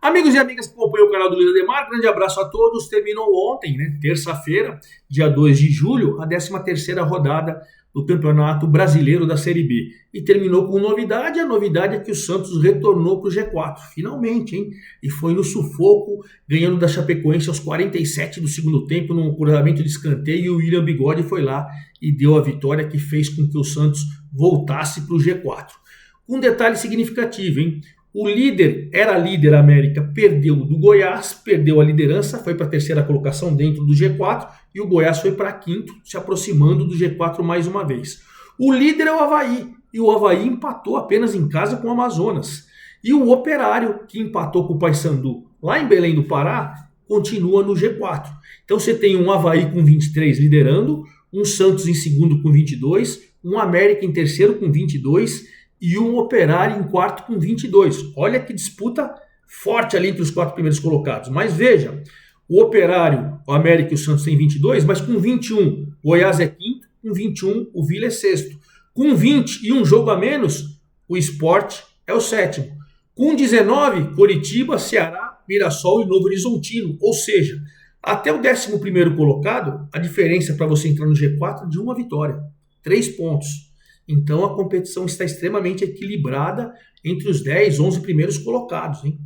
Amigos e amigas que acompanham o canal do Luiz Ademar, grande abraço a todos. Terminou ontem, terça-feira, dia 2 de julho, a 13ª rodada do Campeonato Brasileiro da Série B. E terminou com novidade, a novidade é que o Santos retornou para o G4, finalmente, hein? E foi no sufoco, ganhando da Chapecoense aos 47 do segundo tempo, num cruzamento de escanteio, e o William Bigode foi lá e deu a vitória que fez com que o Santos voltasse para o G4. Um detalhe significativo, hein? O era líder América, perdeu do Goiás, perdeu a liderança, foi para a 3ª colocação dentro do G4 e o Goiás foi para 5º, se aproximando do G4 mais uma vez. O líder é o Avaí e o Avaí empatou apenas em casa com o Amazonas. E o Operário, que empatou com o Paysandu lá em Belém do Pará, continua no G4. Então você tem um Avaí com 23 liderando, um Santos em segundo com 22, um América em terceiro com 22 e um Operário em quarto com 22. Olha que disputa forte ali entre os 4 primeiros colocados. Mas veja, o Operário, o América e o Santos têm 22, mas com 21, Goiás é quinto, com 21, o Vila é sexto. Com 20 e um jogo a menos, o Sport é o sétimo. Com 19, Coritiba, Ceará, Mirassol e Novo Horizontino. Ou seja, até o 11º colocado, a diferença para você entrar no G4 é de uma vitória. 3 pontos. Então a competição está extremamente equilibrada entre os 10, 11 primeiros colocados. Hein?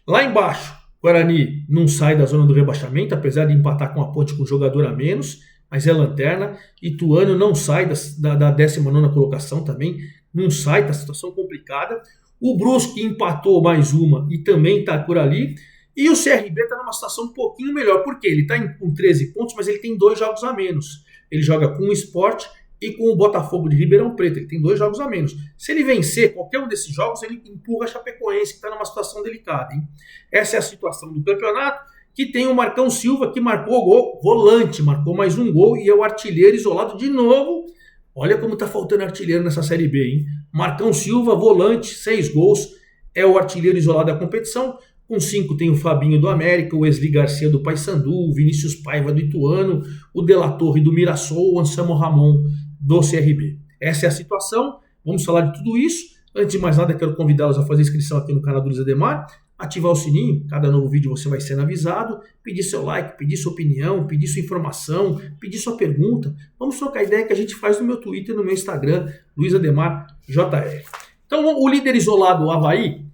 Lá embaixo, Guarani não sai da zona do rebaixamento, apesar de empatar com a Ponte com jogador a menos, mas é lanterna. Ituano não sai da 19ª colocação também, não sai, está situação complicada. O Brusque empatou mais uma e também está por ali. E o CRB está numa situação um pouquinho melhor, porque ele está com 13 pontos, mas ele tem 2 jogos a menos. Ele joga com o Sport e com o Botafogo de Ribeirão Preto, ele tem 2 jogos a menos. Se ele vencer qualquer um desses jogos, ele empurra a Chapecoense, que está numa situação delicada. Hein? Essa é a situação do campeonato, que tem o Marcão Silva, que marcou gol, volante, marcou mais um gol, e é o artilheiro isolado de novo. Olha como está faltando artilheiro nessa Série B, hein? Marcão Silva, volante, 6 gols, é o artilheiro isolado da competição. Com 5 tem o Fabinho do América, o Wesley Garcia do Paysandu, o Vinícius Paiva do Ituano, o De La Torre do Mirassol, o Anselmo Ramon do CRB. Essa é a situação, vamos falar de tudo isso. Antes de mais nada, quero convidá-los a fazer inscrição aqui no canal do Luiz Ademar, ativar o sininho, cada novo vídeo você vai sendo avisado, pedir seu like, pedir sua opinião, pedir sua informação, pedir sua pergunta. Vamos trocar ideia que a gente faz no meu Twitter e no meu Instagram, Luiz Ademar JR. Então, o líder isolado, o Avaí,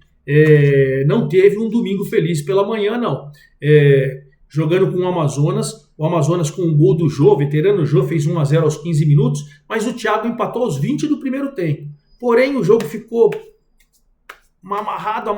não teve um domingo feliz pela manhã, não. Jogando com o Amazonas com o gol do Jô, veterano Jô, fez 1-0 aos 15 minutos, mas o Thiago empatou aos 20 do primeiro tempo. Porém, o jogo ficou amarrado,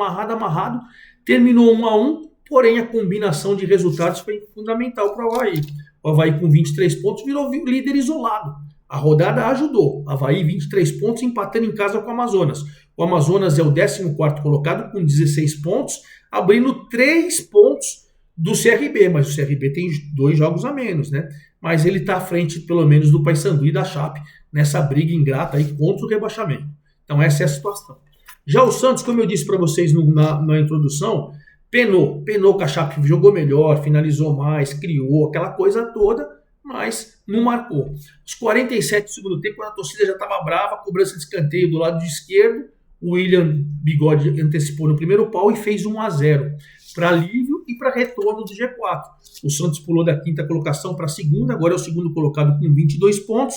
terminou 1-1, porém a combinação de resultados foi fundamental para o Avaí. O Avaí com 23 pontos virou líder isolado. A rodada ajudou. Avaí 23 pontos, empatando em casa com o Amazonas. O Amazonas é o 14º colocado com 16 pontos, abrindo 3 pontos do CRB, mas o CRB tem 2 jogos a menos, né? Mas ele está à frente, pelo menos, do Paysandu e da Chape, nessa briga ingrata aí contra o rebaixamento. Então essa é a situação. Já o Santos, como eu disse para vocês na introdução, penou com a Chape, jogou melhor, finalizou mais, criou, aquela coisa toda, mas não marcou. Os 47 do segundo tempo, quando a torcida já estava brava, cobrança de escanteio do lado esquerdo, o William Bigode antecipou no primeiro pau e fez 1-0 para alívio e para retorno do G4. O Santos pulou da 5ª colocação para a 2ª, agora é o 2º colocado com 22 pontos,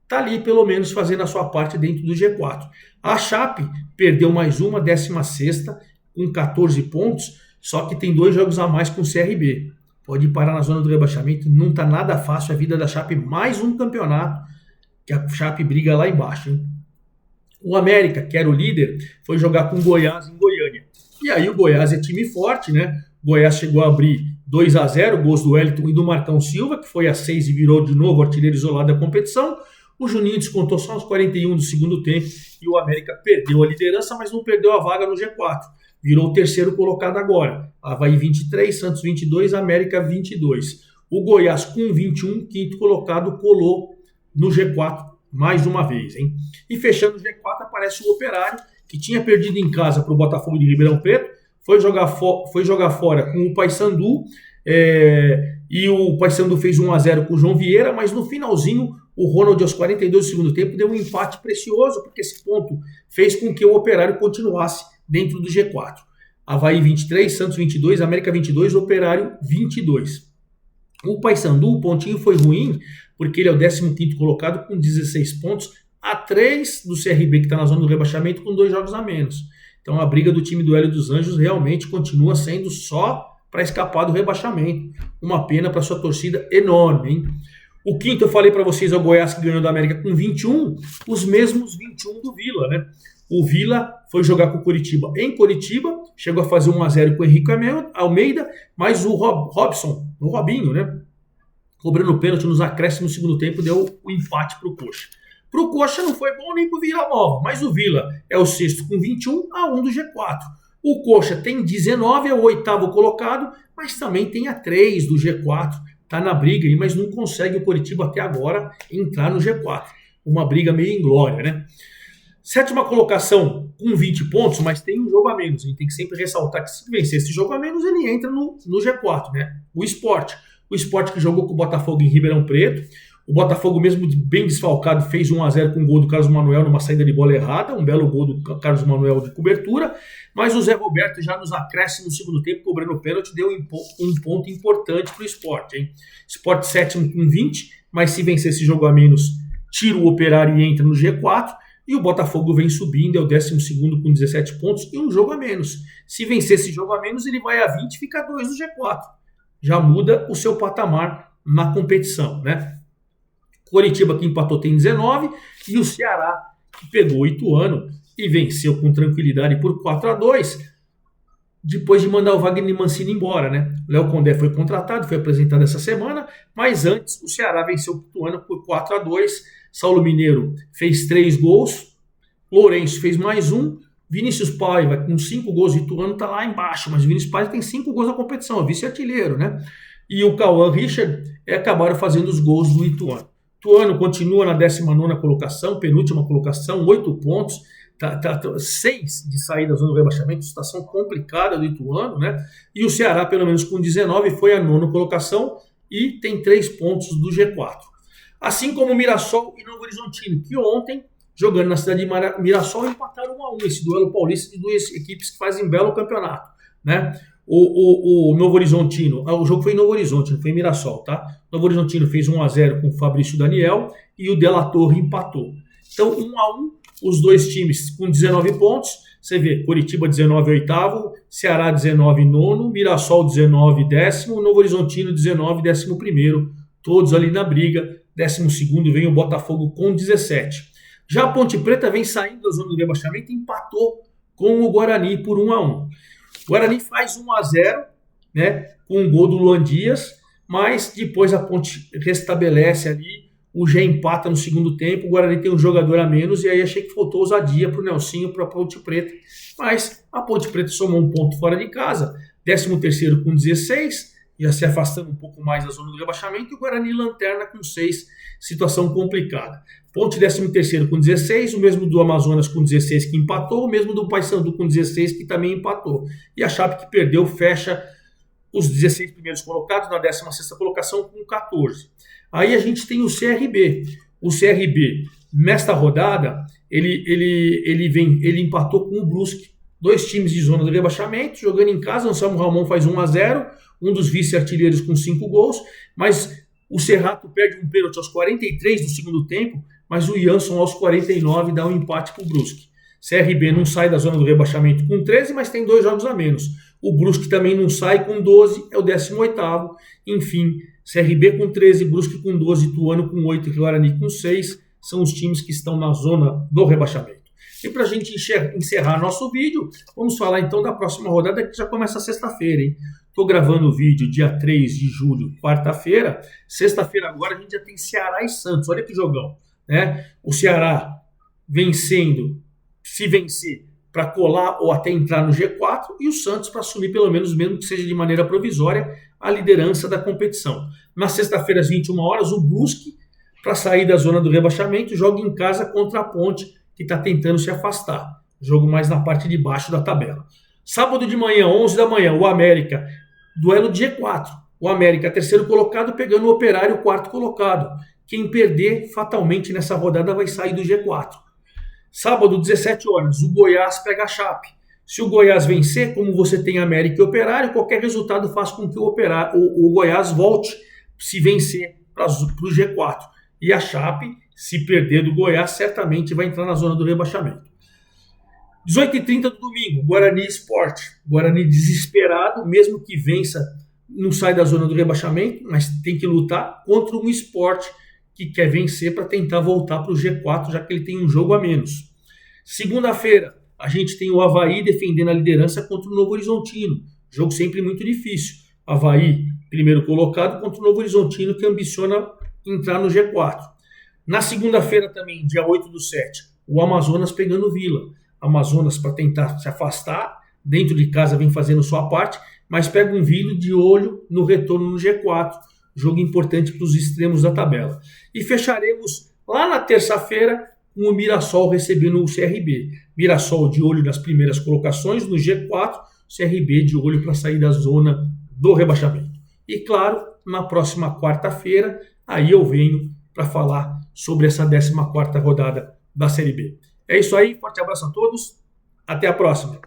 está ali pelo menos fazendo a sua parte dentro do G4. A Chape perdeu mais uma, 16ª, com 14 pontos, só que tem 2 jogos a mais com o CRB. Pode parar na zona do rebaixamento, não está nada fácil a vida da Chape, mais um campeonato que a Chape briga lá embaixo. Hein? O América, que era o líder, foi jogar com o Goiás em Goiânia. E aí o Goiás é time forte, né? O Goiás chegou a abrir 2-0, gols do Wellington e do Marcão Silva, que foi a 6 e virou de novo artilheiro isolado da competição. O Juninho descontou só aos 41 do segundo tempo e o América perdeu a liderança, mas não perdeu a vaga no G4. Virou o 3º colocado agora. Avaí 23, Santos 22, América 22. O Goiás com 21, 5º colocado, colou no G4 mais uma vez. Hein? E fechando o G4 aparece o Operário, que tinha perdido em casa para o Botafogo de Ribeirão Preto, foi jogar fora com o Paysandu, e o Paysandu fez 1-0 com o João Vieira, mas no finalzinho o Ronald aos 42 do segundo tempo deu um empate precioso, porque esse ponto fez com que o Operário continuasse dentro do G4. Avaí 23, Santos 22, América 22, Operário 22. O Paysandu, o pontinho foi ruim, porque ele é o 15º colocado com 16 pontos, a 3 do CRB, que está na zona do rebaixamento, com 2 jogos a menos. Então a briga do time do Hélio dos Anjos realmente continua sendo só para escapar do rebaixamento. Uma pena para sua torcida enorme, hein? O quinto eu falei para vocês é o Goiás, que ganhou da América com 21, os mesmos 21 do Vila, né? O Vila foi jogar com o Coritiba em Coritiba, chegou a fazer 1-0 com o Henrique Almeida, mas o Robson, o Robinho, né? Cobrando pênalti nos acréscimos no segundo tempo, deu o empate para o Coxa. Para o Coxa não foi bom nem para o Vila Nova, mas o Vila é o sexto com 21 a 1 do G4. O Coxa tem 19, é o oitavo colocado, mas também tem a 3 do G4. Está na briga aí, mas não consegue o Coritiba até agora entrar no G4. Uma briga meio inglória, né? Sétima colocação com 20 pontos, mas tem um jogo a menos. A gente tem que sempre ressaltar que se vencer esse jogo a menos, ele entra no G4, né? O Sport. O Sport que jogou com o Botafogo em Ribeirão Preto. O Botafogo, mesmo bem desfalcado, fez 1-0 com o gol do Carlos Manuel numa saída de bola errada. Um belo gol do Carlos Manuel de cobertura. Mas o Zé Roberto, já nos acréscimos no segundo tempo, cobrando o pênalti, deu um ponto importante para o Sport, hein? Sport sétimo com 20, mas se vencer esse jogo a menos, tira o Operário e entra no G4. E o Botafogo vem subindo, é o 12º com 17 pontos e um jogo a menos. Se vencer esse jogo a menos, ele vai a 20 e fica a 2 no G4. Já muda o seu patamar na competição, né? Coritiba, que empatou, tem 19. E o Ceará, que pegou o Ituano e venceu com tranquilidade por 4-2, depois de mandar o Wagner Mancini embora, né? O Léo Condé foi contratado, foi apresentado essa semana, mas antes o Ceará venceu o Ituano por 4-2. Saulo Mineiro fez 3 gols, Lourenço fez mais um, Vinícius Paiva com 5 gols, o Ituano está lá embaixo, mas o Vinícius Paiva tem 5 gols na competição, é vice-artilheiro, né? E o Cauã Richard acabaram fazendo os gols do Ituano. Ituano continua na 19ª colocação, penúltima colocação, 8 pontos, 6 de sair da zona do rebaixamento, situação complicada do Ituano, né? E o Ceará, pelo menos com 19, foi a 9ª colocação e tem 3 pontos do G4. Assim como o Mirassol e Novo Horizontino, que ontem, jogando na cidade de Mirassol, empataram 1-1, esse duelo paulista de duas equipes que fazem belo campeonato, né? O Novo Horizontino, o jogo foi em Novo Horizonte, não foi em Mirassol, tá? Novo Horizontino fez 1-0 com o Fabrício Daniel e o De La Torre empatou. Então, 1-1, os dois times com 19 pontos. Você vê, Coritiba 19, oitavo, Ceará 19, nono, Mirassol 19, décimo, Novo Horizontino 19, 11º, todos ali na briga. 12º vem o Botafogo com 17. Já a Ponte Preta vem saindo da zona do rebaixamento e empatou com o Guarani por 1-1. O Guarani faz 1-0, né, com um gol do Luan Dias, mas depois a Ponte restabelece ali, o Gé empata no segundo tempo, o Guarani tem um jogador a menos, e aí achei que faltou ousadia para o Nelsinho, para a Ponte Preta. Mas a Ponte Preta somou um ponto fora de casa, 13º com 16, já se afastando um pouco mais da zona do rebaixamento, e o Guarani lanterna com 6, situação complicada. Ponte 13º com 16, o mesmo do Amazonas com 16 que empatou, o mesmo do Paysandu com 16 que também empatou. E a Chape que perdeu fecha os 16 primeiros colocados na 16ª colocação com 14. Aí a gente tem o CRB. O CRB, nesta rodada, ele empatou com o Brusque. 2 times de zona do rebaixamento, jogando em casa. Anselmo Ramon faz 1-0, um dos vice-artilheiros com 5 gols, mas o Serrato perde um pênalti aos 43 do segundo tempo, mas o Jansson aos 49 dá um empate para o Brusque. CRB não sai da zona do rebaixamento com 13, mas tem 2 jogos a menos. O Brusque também não sai com 12, é o 18º. Enfim, CRB com 13, Brusque com 12, Ituano com 8 e Guarani com 6. São os times que estão na zona do rebaixamento. E para a gente encerrar nosso vídeo, vamos falar então da próxima rodada, que já começa sexta-feira, hein? Estou gravando o vídeo dia 3 de julho, quarta-feira. Sexta-feira agora a gente já tem Ceará e Santos. Olha que jogão, né? O Ceará vencendo, se vencer, para colar ou até entrar no G4, e o Santos para assumir, pelo menos, mesmo que seja de maneira provisória, a liderança da competição. Na sexta-feira, às 21 horas, o Brusque, para sair da zona do rebaixamento, joga em casa contra a Ponte, que está tentando se afastar. Jogo mais na parte de baixo da tabela. Sábado de manhã, 11 da manhã, o América, duelo de G4. O América, terceiro colocado, pegando o Operário, quarto colocado. Quem perder, fatalmente, nessa rodada vai sair do G4. Sábado, 17 horas, o Goiás pega a Chape. Se o Goiás vencer, como você tem América e Operário, qualquer resultado faz com que o Goiás volte, se vencer, para o G4. E a Chape, se perder do Goiás, certamente vai entrar na zona do rebaixamento. 18h30 do domingo, Guarani Sport. Guarani desesperado, mesmo que vença, não sai da zona do rebaixamento, mas tem que lutar contra um Sport que quer vencer para tentar voltar para o G4, já que ele tem um jogo a menos. Segunda-feira, a gente tem o Avaí defendendo a liderança contra o Novo Horizontino. Jogo sempre muito difícil. Avaí, primeiro colocado, contra o Novo Horizontino, que ambiciona entrar no G4. Na segunda-feira também, dia 8/7, o Amazonas pegando Vila. Amazonas, para tentar se afastar, dentro de casa vem fazendo sua parte, mas pega um Vila de olho no retorno no G4. Jogo importante para os extremos da tabela. E fecharemos lá na terça-feira com o Mirassol recebendo o CRB. Mirassol de olho nas primeiras colocações no G4, CRB de olho para sair da zona do rebaixamento. E claro, na próxima quarta-feira, aí eu venho para falar sobre essa 14ª rodada da Série B. É isso aí, forte abraço a todos, até a próxima.